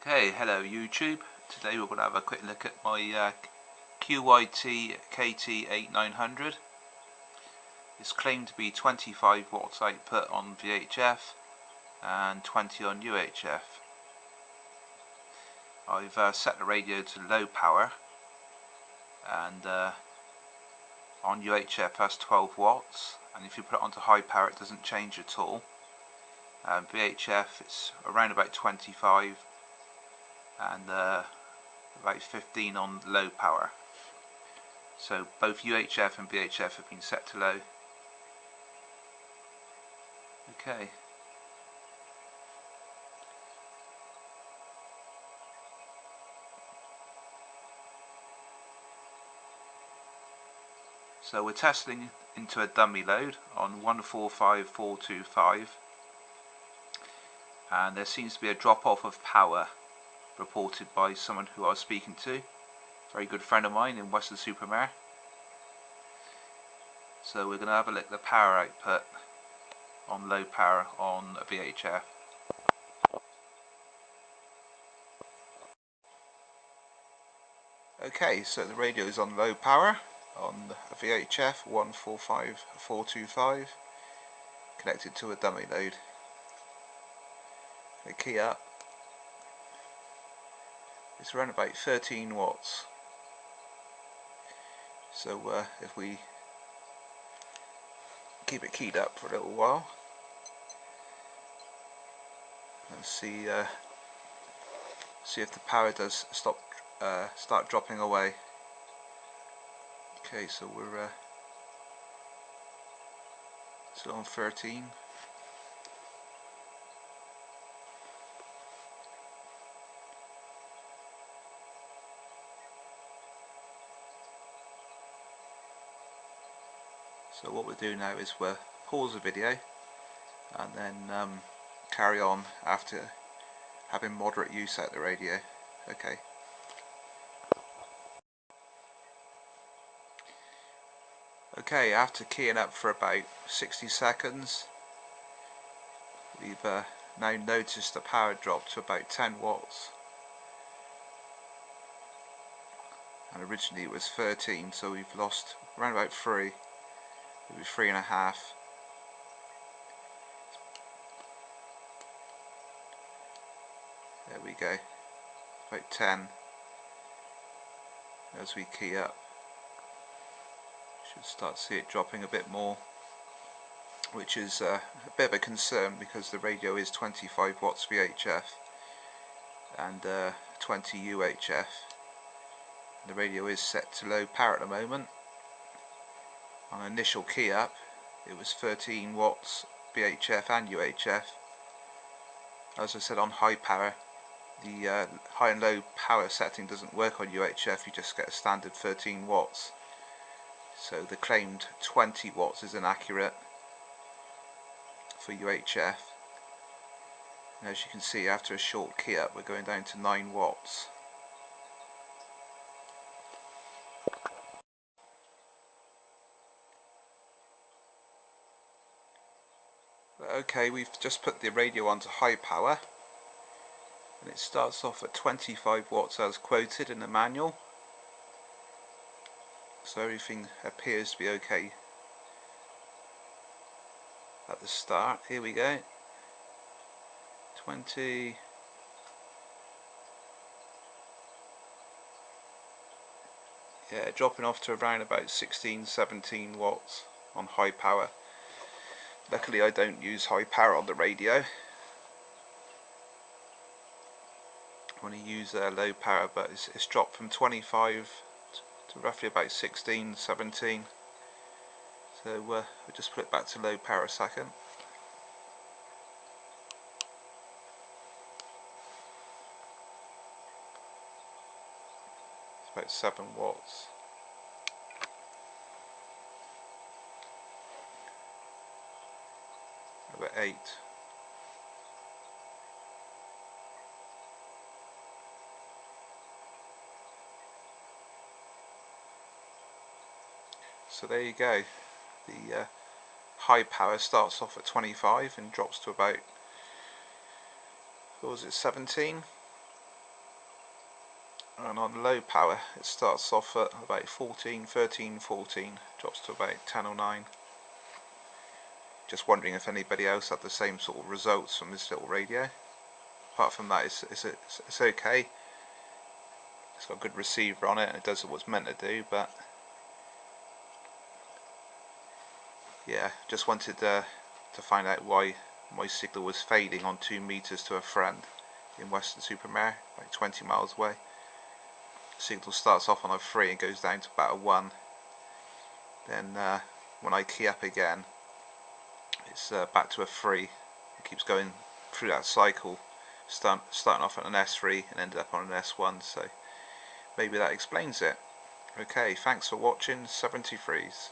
Okay, hello YouTube. Today we're going to have a quick look at my Qyt Kt 8900. It's claimed to be 25 watts output on VHF and 20 on UHF. I've set the radio to low power, and on UHF that's 12 watts, and if you put it onto high power it doesn't change at all. VHF it's around about 25 and about 15 on low power. So both UHF and VHF have been set to low. Okay. So we're testing into a dummy load on 145425, and there seems to be a drop off of power reported by someone who I was speaking to, very good friend of mine in Western-super-Mare. So we're going to have a look at the power output on low power on a VHF. Okay, so the radio is on low power on a VHF 145425 connected to a dummy load. The key up. It's around about 13 watts. So if we keep it keyed up for a little while and see if the power does start dropping away. Okay, so we're still on 13. So what we'll do now is we'll pause the video and then carry on after having moderate use out the radio. Okay. Okay, after keying up for about 60 seconds, we've now noticed the power drop to about 10 watts. And originally it was 13, so we've lost around about 3. Maybe 3.5. There we go. About 10. As we key up, should start to see it dropping a bit more, which is a bit of a concern because the radio is 25 watts VHF and 20 UHF. The radio is set to low power at the moment. On initial key up it was 13 watts VHF and UHF. As I said, on high power the high and low power setting doesn't work on UHF, you just get a standard 13 watts. So the claimed 20 watts is inaccurate for UHF. And as you can see, after a short key up we're going down to 9 watts. Okay, we've just put the radio onto high power and it starts off at 25 watts as quoted in the manual, so everything appears to be okay at the start. Here we go, 20, yeah, dropping off to around about 16-17 watts on high power. Luckily I don't use high power on the radio. I want to use low power, but it's dropped from 25 to roughly about 16-17. So we'll just put it back to low power a second. It's about 7 watts. About 8. So there you go. The high power starts off at 25 and drops to about, what was it, 17? and on low power it starts off at about 14, 13, 14, drops to about 10 or 9. Just wondering if anybody else had the same sort of results from this little radio. Apart from that, it's okay. It's got a good receiver on it and it does what it's meant to do, but yeah, just wanted to find out why my signal was fading on 2 meters to a friend in Weston-super-Mare, like 20 miles away. The signal starts off on a 3 and goes down to about a 1. Then when I key up again, it's back to a 3. It keeps going through that cycle, starting off at an S3 and ended up on an S1, so maybe that explains it. Okay, thanks for watching 73s.